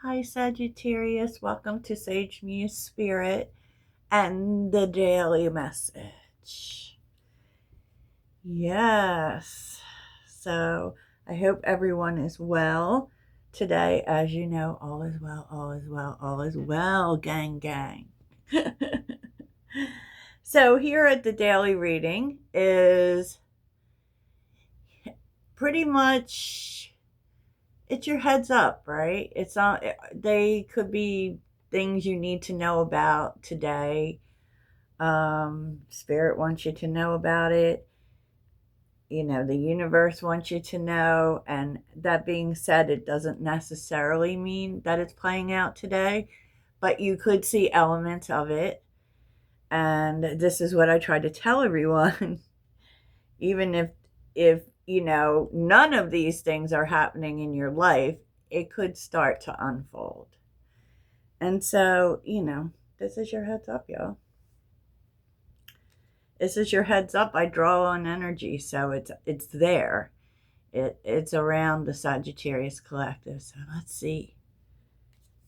Hi, Sagittarius. Welcome to Sage Muse Spirit and the daily message. Yes. So I hope everyone is well today. As you know, all is well, all is well, all is well, gang, gang. So here at the daily reading is pretty much it's your heads up, right? It's not, they could be things you need to know about today. Spirit wants you to know about it. The universe wants you to know. And that being said, it doesn't necessarily mean that it's playing out today, but you could see elements of it. And this is what I try to tell everyone. Even if none of these things are happening in your life, it could start to unfold. And so, this is your heads up, y'all. This is your heads up. I draw on energy, so it's there. It's around the Sagittarius collective. So let's see.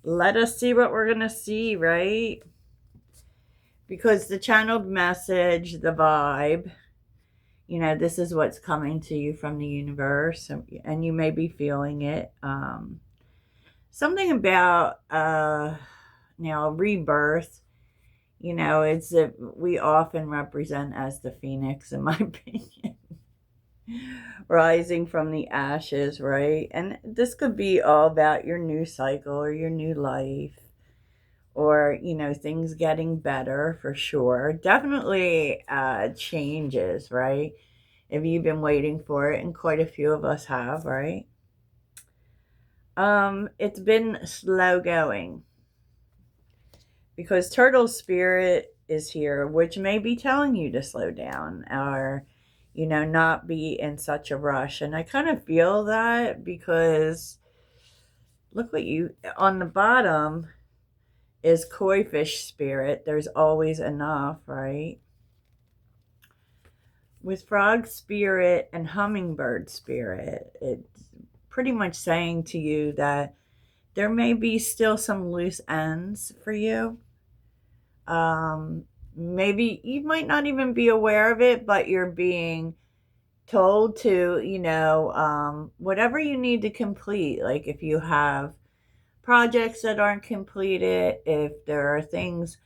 Let us see what we're gonna see, right? Because the channeled message, the vibe, this is what's coming to you from the universe, and you may be feeling it. Something about rebirth. It's that we often represent as the phoenix, in my opinion, rising from the ashes, right? And this could be all about your new cycle or your new life, or things getting better, for sure. Definitely changes, right? If you've been waiting for it, and quite a few of us have, right? It's been slow going because Turtle Spirit is here, which may be telling you to slow down or not be in such a rush. And I kind of feel that because look what on the bottom is Koi Fish Spirit. There's always enough, right? With Frog Spirit and Hummingbird Spirit, it's pretty much saying to you that there may be still some loose ends for you. Maybe you might not even be aware of it, but you're being told to, whatever you need to complete. Like if you have projects that aren't completed, if there are things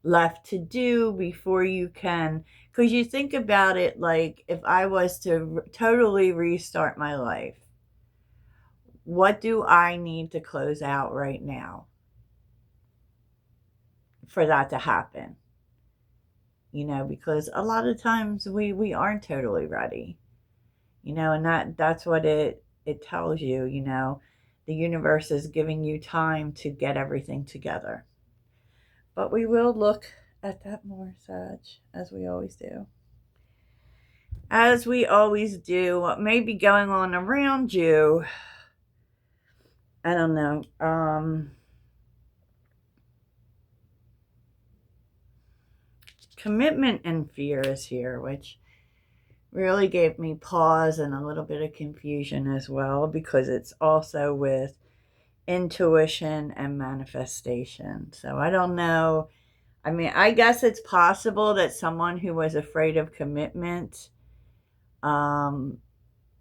left to do before you can, because you think about it like if I was to totally restart my life, what do I need to close out right now for that to happen? Because a lot of times we aren't totally ready, and that's what it tells you. The universe is giving you time to get everything together. But we will look at that more, Sag, as we always do. As we always do, what may be going on around you, I don't know. Commitment and fear is here, which really gave me pause and a little bit of confusion as well, because it's also with intuition and manifestation. So I don't know. I mean, I guess it's possible that someone who was afraid of commitment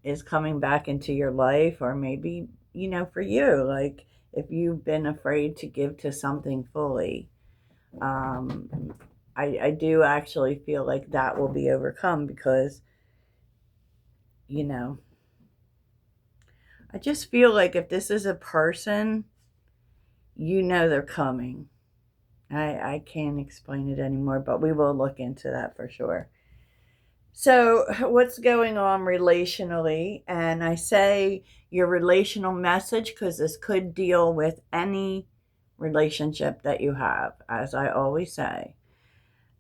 is coming back into your life, or maybe, for you, like if you've been afraid to give to something fully, I do actually feel like that will be overcome because, I just feel like if this is a person, they're coming. I can't explain it anymore, but we will look into that for sure. So what's going on relationally? And I say your relational message because this could deal with any relationship that you have, as I always say.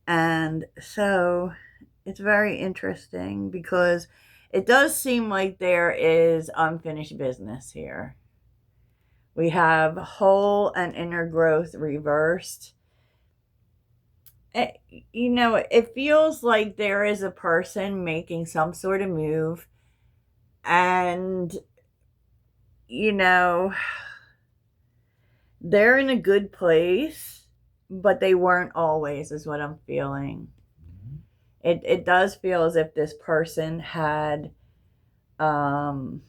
And so it's very interesting because it does seem like there is unfinished business here. We have whole and inner growth reversed. It feels like there is a person making some sort of move, and They're in a good place, but they weren't always, is what I'm feeling. It does feel as if this person um,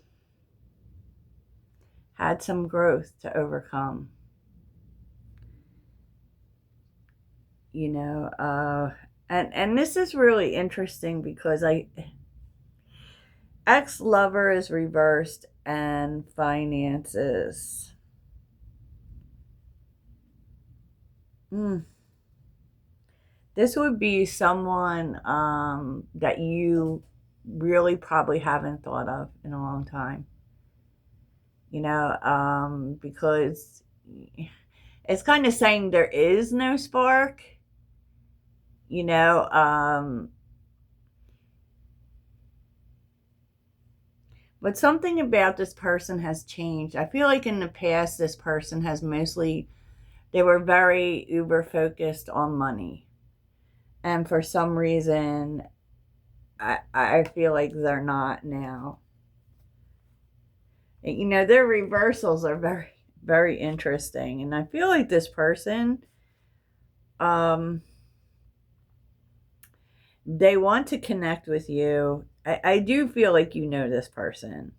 had some growth to overcome. And this is really interesting because ex-lover is reversed and finances. This would be someone that you really probably haven't thought of in a long time. Because it's kind of saying there is no spark, you know, but something about this person has changed. I feel like in the past, this person has they were very uber focused on money. And for some reason, I feel like they're not now. Their reversals are very, very interesting. And I feel like this person, they want to connect with you. I do feel like you know this person.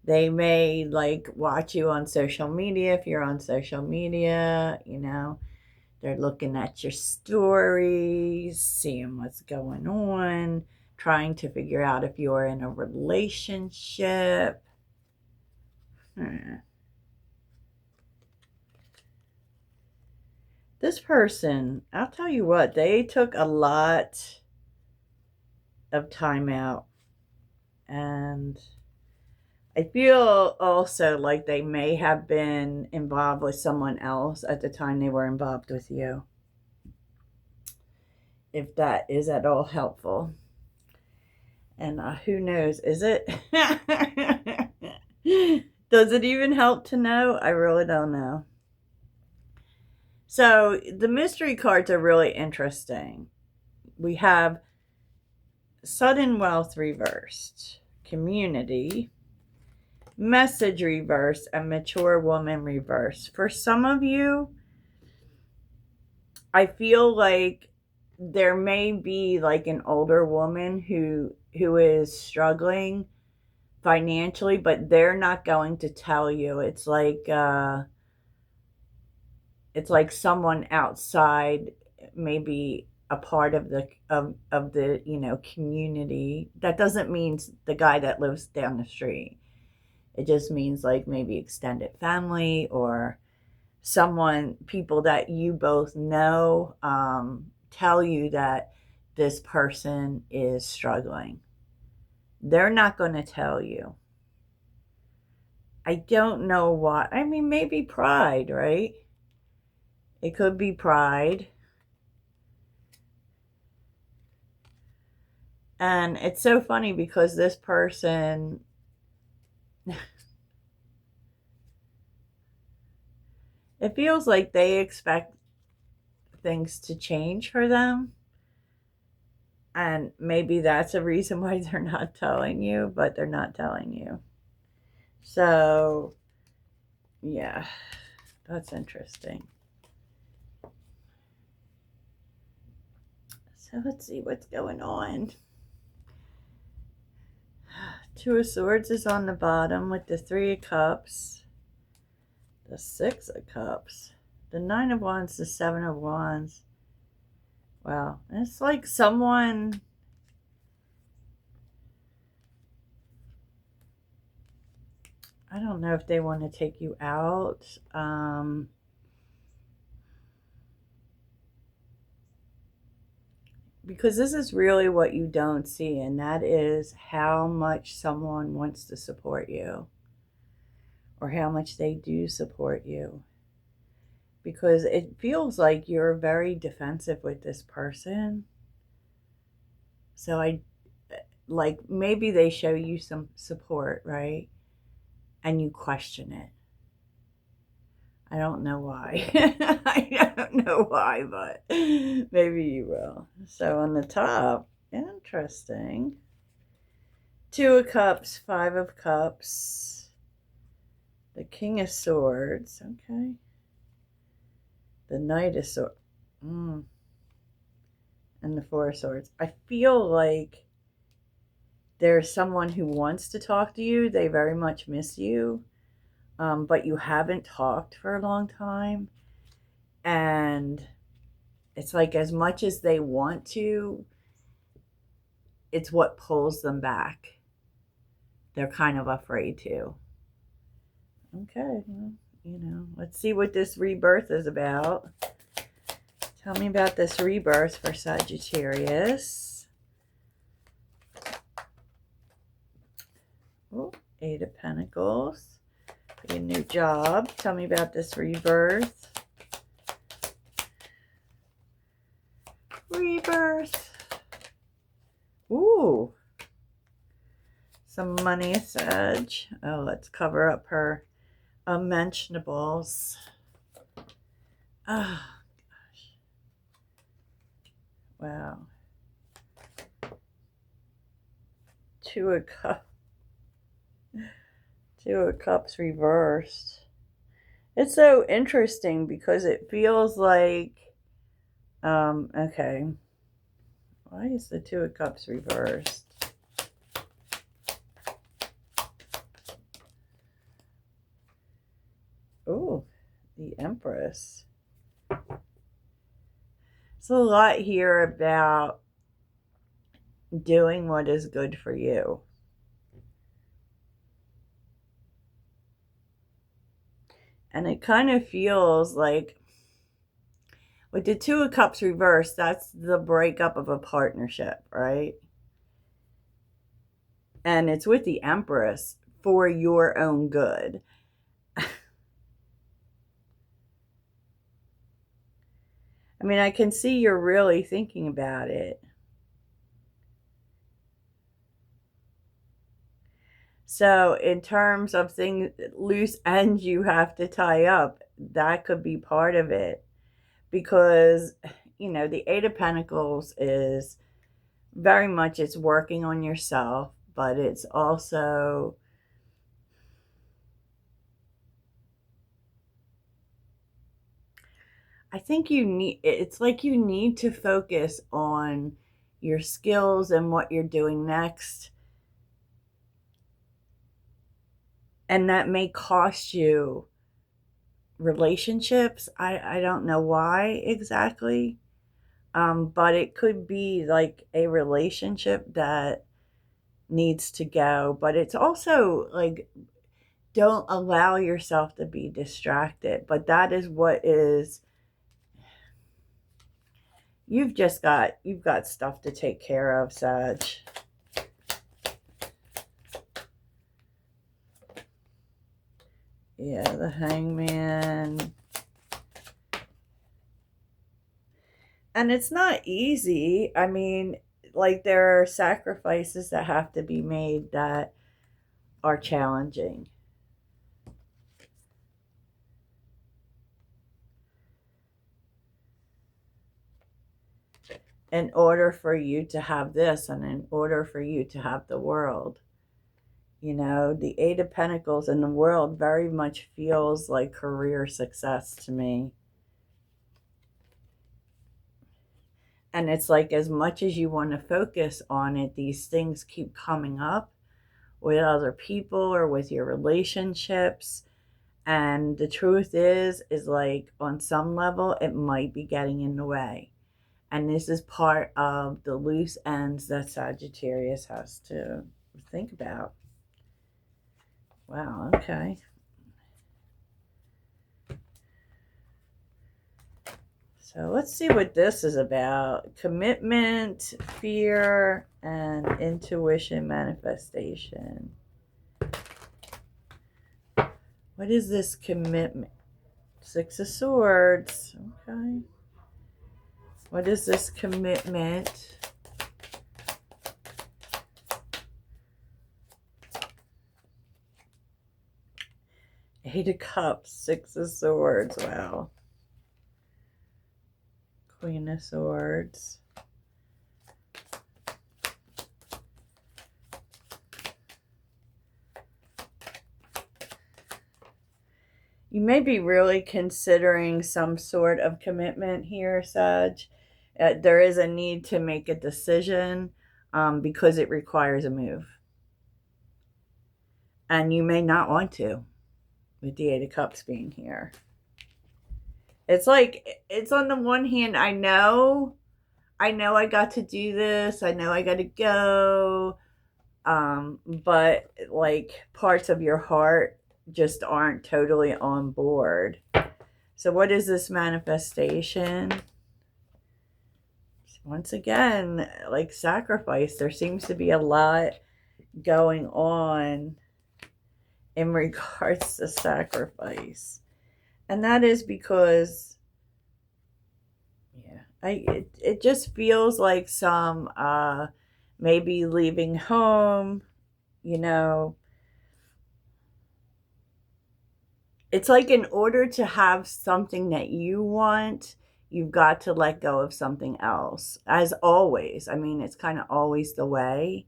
They may watch you on social media if you're on social media, They're looking at your stories, seeing what's going on, trying to figure out if you're in a relationship. This person, I'll tell you what, they took a lot of time out. And I feel also like they may have been involved with someone else at the time they were involved with you. If that is at all helpful. And who knows, is it? Does it even help to know? I really don't know. So the mystery cards are really interesting. We have sudden wealth reversed, community, message reversed, and mature woman reversed. For some of you, I feel like there may be an older woman who is struggling financially, but they're not going to tell you. It's like someone outside, maybe a part of the community. That doesn't mean the guy that lives down the street. It just means maybe extended family or people that you both know tell you that this person is struggling. They're not going to tell you. I don't know why. I mean, maybe pride, right? It could be pride. And it's so funny because this person it feels like they expect things to change for them. And maybe that's a reason why they're not telling you, but they're not telling you. So, yeah, that's interesting. So let's see what's going on. Two of Swords is on the bottom with the Three of Cups, the Six of Cups, the Nine of Wands, the Seven of Wands. Wow, it's like someone... I don't know if they want to take you out. Because this is really what you don't see, and that is how much someone wants to support you or how much they do support you. Because it feels like you're very defensive with this person. So maybe they show you some support, right? And you question it. I don't know why. I don't know why, but maybe you will. So on the top, interesting. Two of Cups, Five of Cups, the King of Swords. Okay. The Knight of Swords. And the Four of Swords. I feel like there's someone who wants to talk to you. They very much miss you. But you haven't talked for a long time. And it's like as much as they want to, it's what pulls them back. They're kind of afraid to. Okay, well, let's see what this rebirth is about. Tell me about this rebirth for Sagittarius. Oh, Eight of Pentacles. A new job. Tell me about this rebirth. Rebirth. Ooh. Some money, Sag. Oh, let's cover up her unmentionables. Oh, gosh. Wow. Two of Cups reversed. It's so interesting because it feels like, okay. Why is the Two of Cups reversed? Oh, the Empress. It's a lot here about doing what is good for you. And it kind of feels like with the Two of Cups reversed, that's the breakup of a partnership, right? And it's with the Empress for your own good. I mean, I can see you're really thinking about it. So in terms of things, loose ends you have to tie up, that could be part of it. Because, the Eight of Pentacles is very much, it's working on yourself, but it's also, I think it's like you need to focus on your skills and what you're doing next. And that may cost you relationships. I don't know why exactly. But it could be like a relationship that needs to go. But it's also like, don't allow yourself to be distracted. But that is what is, you've got stuff to take care of, Sag. Yeah, the Hangman. And it's not easy. I mean, like there are sacrifices that have to be made that are challenging. In order for you to have this and in order for you to have the world. The Eight of Pentacles in the world very much feels like career success to me. And it's like as much as you want to focus on it, these things keep coming up with other people or with your relationships. And the truth is like on some level, it might be getting in the way. And this is part of the loose ends that Sagittarius has to think about. Wow, okay. So let's see what this is about. Commitment, fear, and intuition manifestation. What is this commitment? Six of Swords. Okay. What is this commitment? Eight of Cups, Six of Swords. Wow. Queen of Swords. You may be really considering some sort of commitment here, Sag. There is a need to make a decision because it requires a move. And you may not want to, with the Eight of Cups being here. It's like, it's on the one hand, I know I got to do this. I know I got to go. But like parts of your heart just aren't totally on board. So what is this manifestation? Once again, like sacrifice. There seems to be a lot going on in regards to sacrifice. And that is because, it just feels like some, maybe leaving home, you know. It's like in order to have something that you want, you've got to let go of something else. As always. I mean, it's kind of always the way.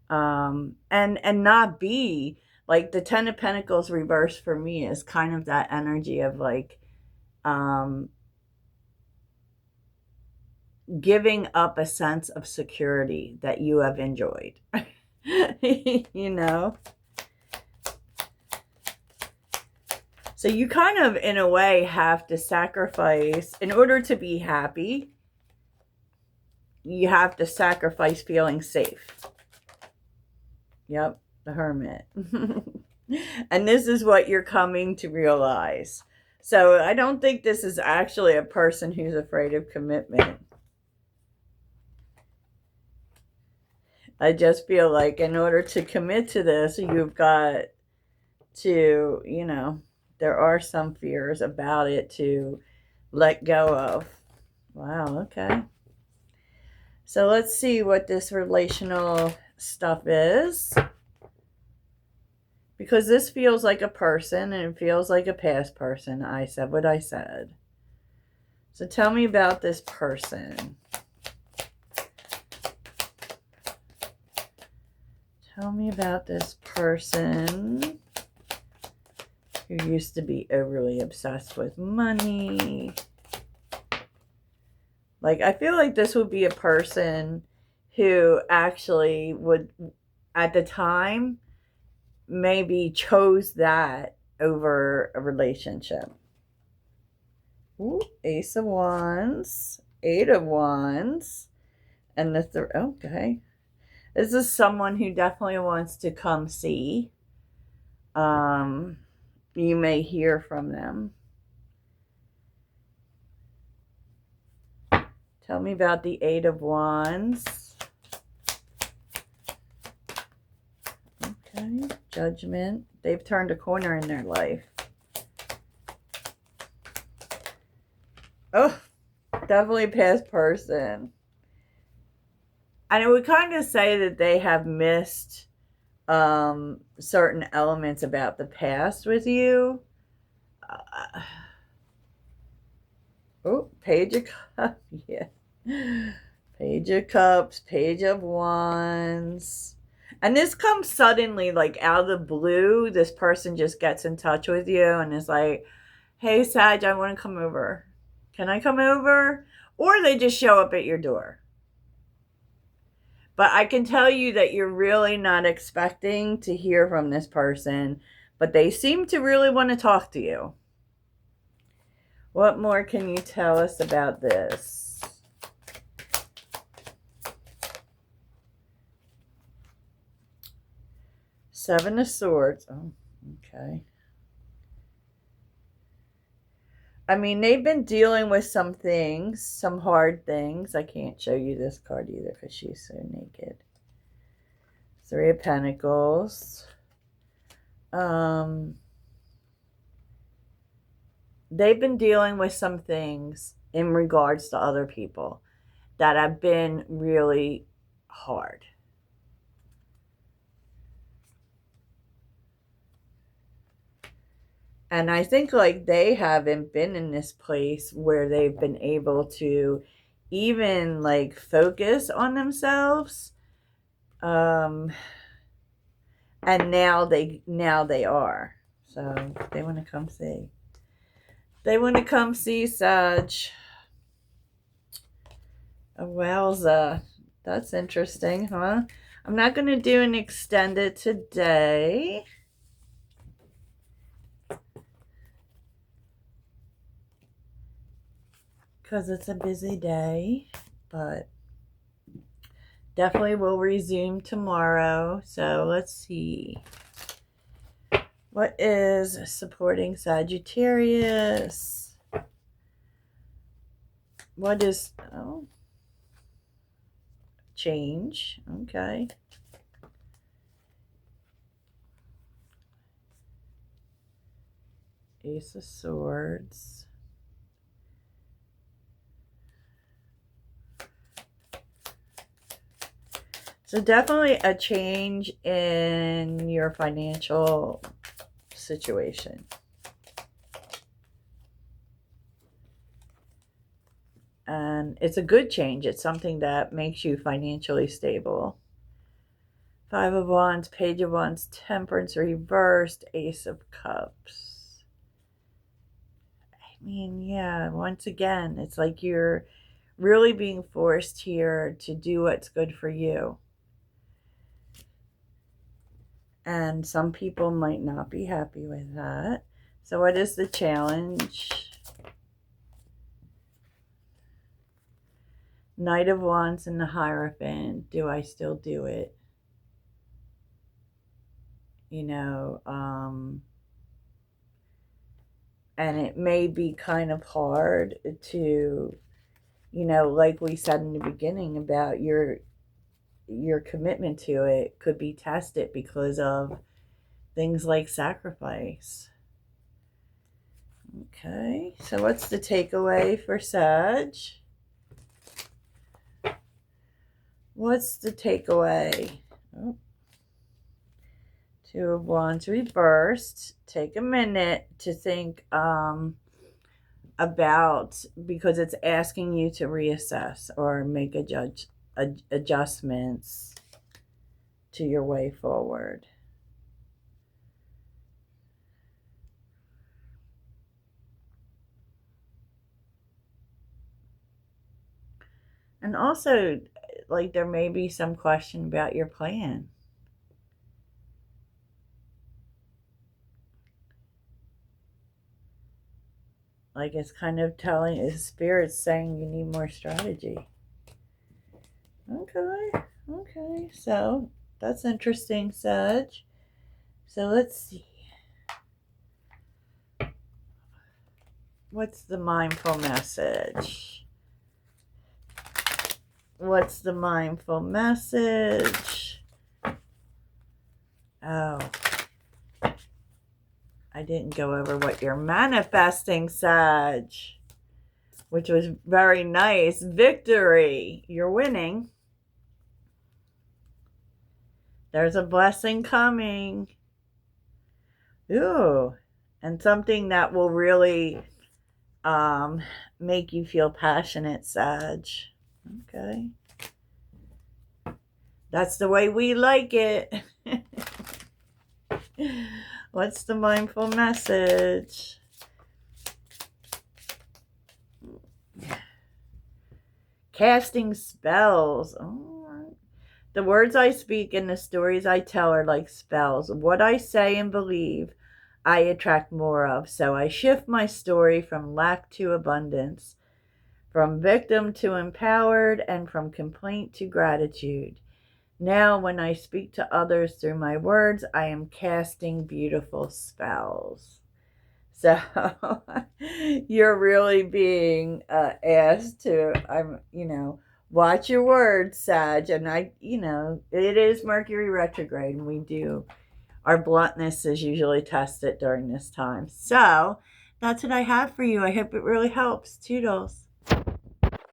And not be like the Ten of Pentacles reversed for me is kind of that energy of like, giving up a sense of security that you have enjoyed. You know? So you kind of, in a way, have to sacrifice, in order to be happy, you have to sacrifice feeling safe. Yep, the Hermit. And this is what you're coming to realize. So I don't think this is actually a person who's afraid of commitment. I just feel like in order to commit to this, you've got to, you know, there are some fears about it to let go of. Wow, okay. So let's see what this relational stuff is. Because this feels like a person and it feels like a past person. I said what I said. So tell me about this person. Tell me about this person who used to be overly obsessed with money. Like, I feel like this would be a person who actually would, at the time, maybe chose that over a relationship. Ooh, Ace of Wands, Eight of Wands, and the third. Okay. This is someone who definitely wants to come see. You may hear from them. Tell me about the Eight of Wands. Okay, Judgment. They've turned a corner in their life. Oh, definitely a past person. And it would kind of say that they have missed certain elements about the past with you. Page of Cups. Yeah. Page of Cups, Page of Wands. And this comes suddenly, like out of the blue. This person just gets in touch with you and is like, hey, Sag, I want to come over. Can I come over? Or they just show up at your door. But I can tell you that you're really not expecting to hear from this person, but they seem to really want to talk to you. What more can you tell us about this? Seven of Swords. Oh, okay. I mean, they've been dealing with some things, some hard things. I can't show you this card either because she's so naked. Three of Pentacles. They've been dealing with some things in regards to other people that have been really hard. And I think like they haven't been in this place where they've been able to even like focus on themselves. And now they are. So they want to come see. They want to come see Sag. Oh, wowza. That's interesting, huh? I'm not going to do an extended today. Because it's a busy day. But definitely will resume tomorrow. So let's see. What is supporting Sagittarius? What is... Oh. Change. Okay. Ace of Swords. So definitely a change in your financial situation. And it's a good change. It's something that makes you financially stable. Five of Wands, Page of Wands, Temperance reversed, Ace of Cups. I mean, yeah, once again, it's like you're really being forced here to do what's good for you. And some people might not be happy with that. So what is the challenge? Knight of Wands and the Hierophant. Do I still do it? You know, and it may be kind of hard to, you know, like we said in the beginning about your commitment to it could be tested because of things like sacrifice. Okay, so what's the takeaway for Sag? What's the takeaway? Oh. Two of Wands reversed. Take a minute to think about, because it's asking you to reassess or make adjustments to your way forward. And also, like, there may be some question about your plan. Like, it's kind of telling, his spirit's saying you need more strategy. Okay, so that's interesting, Sag. So let's see. What's the mindful message? What's the mindful message? Oh. I didn't go over what you're manifesting, Sag. Which was very nice. Victory. You're winning. There's a blessing coming. Ooh. And something that will really make you feel passionate, Sag. Okay. That's the way we like it. What's the mindful message? Casting spells. Oh, the words I speak and the stories I tell are like spells. What I say and believe, I attract more of. So I shift my story from lack to abundance, from victim to empowered, and from complaint to gratitude. Now, when I speak to others through my words, I am casting beautiful spells. So you're really being asked to, watch your words, Sag. And it is Mercury retrograde, and our bluntness is usually tested during this time. So that's what I have for you. I hope it really helps. Toodles.